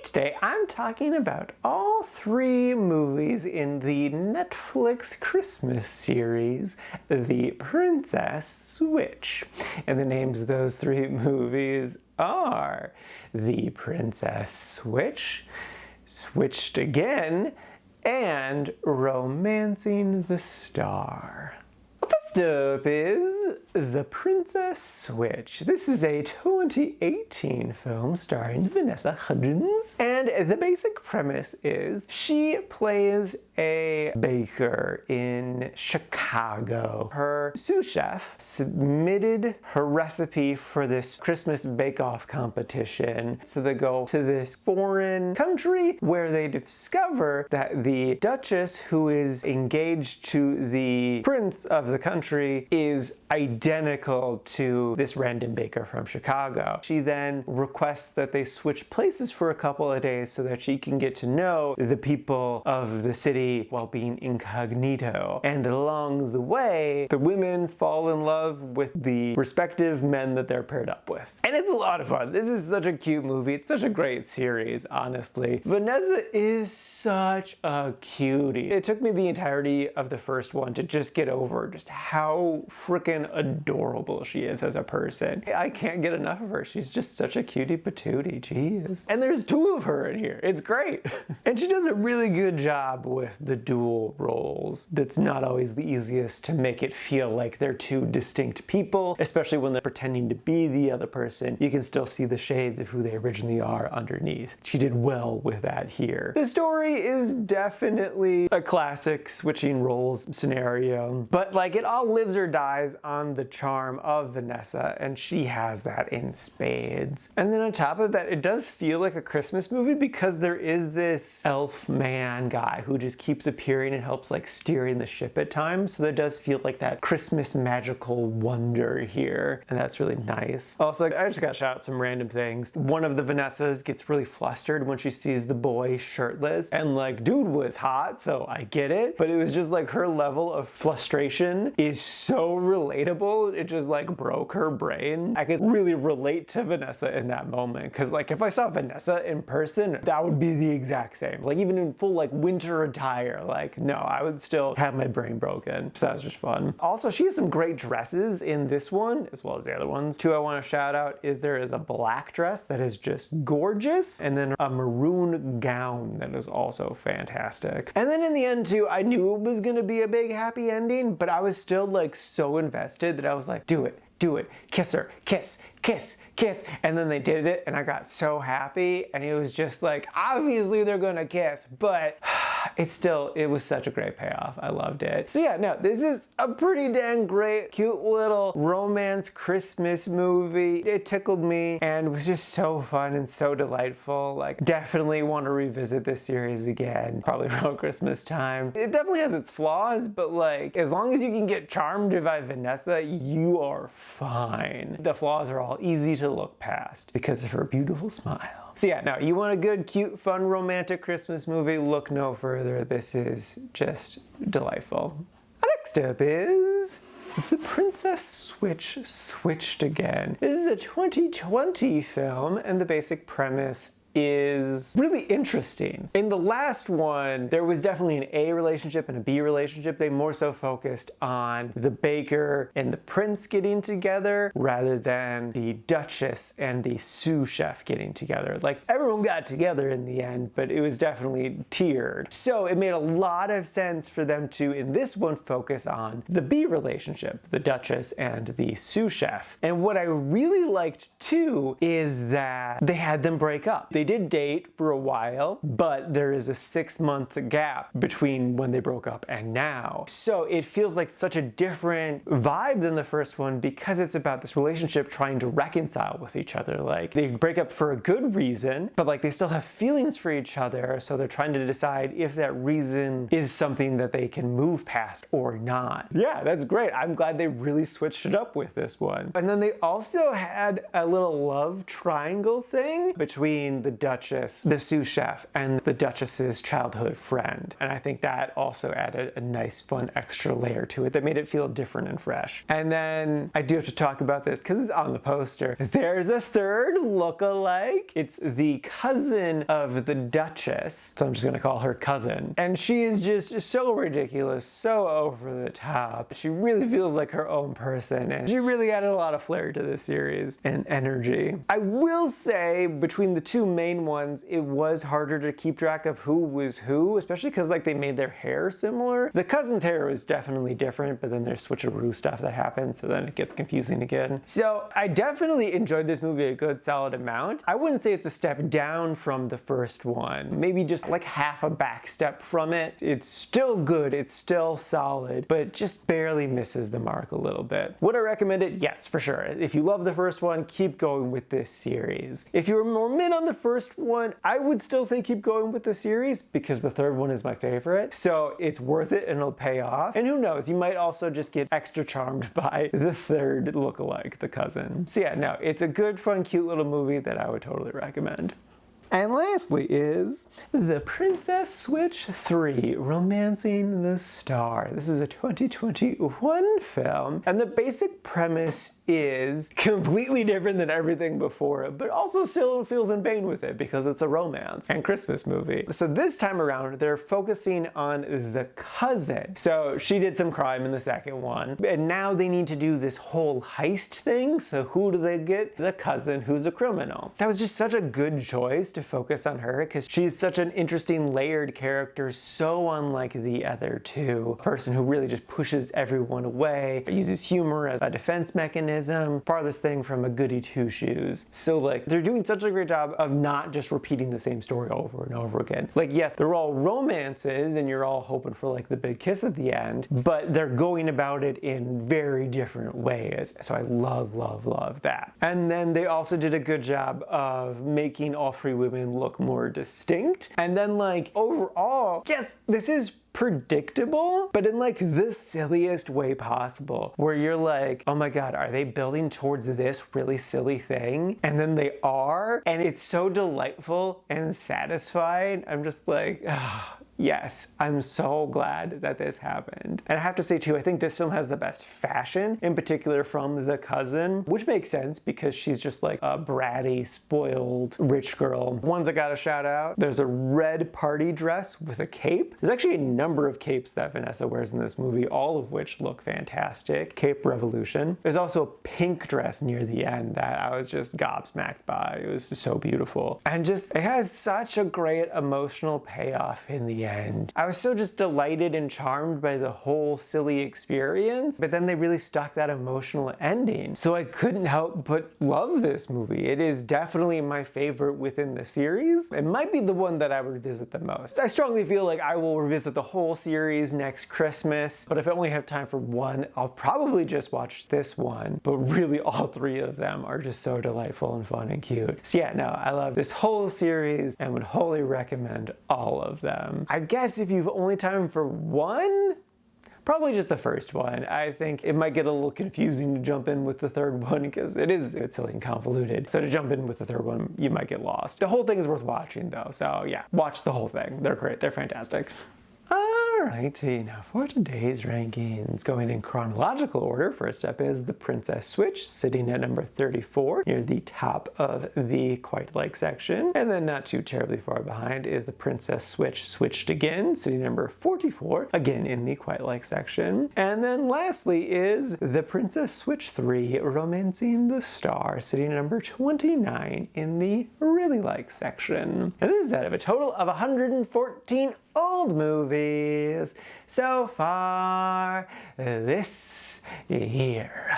Today I'm talking about all 3 movies in the Netflix Christmas series, The Princess Switch. And the names of those 3 movies are The Princess Switch, Switched Again, and Romancing the Star. First up is The Princess Switch. This is a 2018 film starring Vanessa Hudgens, and the basic premise is she plays a baker in Chicago. Her sous chef submitted her recipe for this Christmas bake-off competition, so they go to this foreign country where they discover that the Duchess, who is engaged to the prince of the country, is identical to this random baker from Chicago. She then requests that they switch places for a couple of days so that she can get to know the people of the city while being incognito. And along the way, the women fall in love with the respective men that they're paired up with. And it's a lot of fun. This is such a cute movie. It's such a great series, honestly. Vanessa is such a cutie. It took me the entirety of the first one to just get over just how freaking adorable she is as a person. I can't get enough of her. She's just such a cutie patootie, jeez. And there's 2 of her in here. It's great. And she does a really good job with the dual roles. That's not always the easiest to make it feel like they're 2 distinct people, especially when they're pretending to be the other person. You can still see the shades of who they originally are underneath. She did well with that here. The story is definitely a classic switching roles scenario, but like it all lives or dies on the charm of Vanessa, and she has that in spades. And then on top of that, it does feel like a Christmas movie because there is this elf man guy who just keeps appearing and helps like steering the ship at times, so there does feel like that Christmas magical wonder here, and that's really nice. Also, I just gotta shout out some random things. One of the Vanessas gets really flustered when she sees the boy shirtless, and like, dude was hot, so I get it, but it was just like her level of frustration is so relatable, it just like broke her brain. I could really relate to Vanessa in that moment, because like if I saw Vanessa in person, that would be the exact same. Like even in full like winter attire, like no, I would still have my brain broken. So that was just fun. Also, she has some great dresses in this one, as well as the other ones. 2 I want to shout out is there is a black dress that is just gorgeous, and then a maroon gown that is also fantastic. And then in the end too, I knew it was gonna be a big happy ending, but I was still like so invested that I was like, do it, kiss her, kiss, kiss, kiss. And then they did it and I got so happy, and it was just like, obviously they're gonna kiss, but it was such a great payoff. I loved it. So yeah, no, this is a pretty dang great, cute little romance Christmas movie. It tickled me and was just so fun and so delightful. Like, definitely want to revisit this series again, probably around Christmas time. It definitely has its flaws, but like, as long as you can get charmed by Vanessa, you are fine. The flaws are all easy to look past because of her beautiful smile. So yeah, no, you want a good, cute, fun, romantic Christmas movie, look no further. This is just delightful. Next up is The Princess Switch, Switched Again. This is a 2020 film, and the basic premise is really interesting. In the last one, there was definitely an A relationship and a B relationship. They more so focused on the baker and the prince getting together rather than the Duchess and the sous chef getting together. Like, everyone got together in the end, but it was definitely tiered. So it made a lot of sense for them to, in this one, focus on the B relationship, the Duchess and the sous chef. And what I really liked too is that they had them break up. They did date for a while, but there is a 6-month gap between when they broke up and now. So it feels like such a different vibe than the first one because it's about this relationship trying to reconcile with each other. Like, they break up for a good reason, but like they still have feelings for each other, so they're trying to decide if that reason is something that they can move past or not. Yeah, that's great. I'm glad they really switched it up with this one. And then they also had a little love triangle thing between the Duchess, the sous chef, and the Duchess's childhood friend. And I think that also added a nice, fun extra layer to it that made it feel different and fresh. And then I do have to talk about this because it's on the poster. There's a third look-alike. It's the cousin of the Duchess, so I'm just gonna call her cousin. And she is just so ridiculous, so over the top. She really feels like her own person, and she really added a lot of flair to this series and energy. I will say, between the two main ones, it was harder to keep track of who was who, especially because like they made their hair similar. The cousin's hair was definitely different, but then there's switcheroo stuff that happens, so then it gets confusing again. So I definitely enjoyed this movie a good solid amount. I wouldn't say it's a step down from the first one, maybe just like half a back step from it. It's still good, it's still solid, but just barely misses the mark a little bit. Would I recommend it? Yes, for sure. If you love the first one, keep going with this series. If you're more mid on the first one, I would still say keep going with the series because the third one is my favorite. So it's worth it and it'll pay off. And who knows, you might also just get extra charmed by the third lookalike, the cousin. So yeah, no, it's a good, fun, cute little movie that I would totally recommend. And lastly is The Princess Switch 3, Romancing the Star. This is a 2021 film, and the basic premise is completely different than everything before it, but also still feels in vein with it because it's a romance and Christmas movie. So this time around, they're focusing on the cousin. So she did some crime in the second one, and now they need to do this whole heist thing. So who do they get? The cousin who's a criminal. That was just such a good choice to focus on her because she's such an interesting layered character, so unlike the other two. A person who really just pushes everyone away, uses humor as a defense mechanism, farthest thing from a goody two-shoes. So like they're doing such a great job of not just repeating the same story over and over again. Like yes, they're all romances and you're all hoping for like the big kiss at the end, but they're going about it in very different ways. So I love, love, love that. And then they also did a good job of making all three women look more distinct. And then like overall, yes, this is predictable, but in like the silliest way possible, where you're like, oh my god, are they building towards this really silly thing? And then they are, and it's so delightful and satisfying. I'm just like, oh, yes, I'm so glad that this happened. And I have to say too, I think this film has the best fashion, in particular from the cousin, which makes sense because she's just like a bratty, spoiled, rich girl. Ones I gotta shout out, there's a red party dress with a cape. There's actually a number of capes that Vanessa wears in this movie, all of which look fantastic. Cape revolution. There's also a pink dress near the end that I was just gobsmacked by. It was so beautiful. And just, it has such a great emotional payoff in the end. I was so just delighted and charmed by the whole silly experience, but then they really stuck that emotional ending. So I couldn't help but love this movie. It is definitely my favorite within the series. It might be the one that I revisit the most. I strongly feel like I will revisit the whole series next Christmas, but if I only have time for one, I'll probably just watch this one. But really all three of them are just so delightful and fun and cute. So yeah, no, I love this whole series and would wholly recommend all of them. I guess if you've only time for one, probably just the first one. I think it might get a little confusing to jump in with the third one because it's silly and convoluted. So to jump in with the third one, you might get lost. The whole thing is worth watching though. So yeah, watch the whole thing. They're great. They're fantastic. Alrighty, now for today's rankings, going in chronological order, first up is The Princess Switch, sitting at number 34, near the top of the quite like section. And then not too terribly far behind is The Princess Switch Switched Again, sitting number 44, again in the quite like section. And then lastly is The Princess Switch 3, Romancing the Star, sitting at number 29 in the really like section. And this is out of a total of 114 old movies so far this year.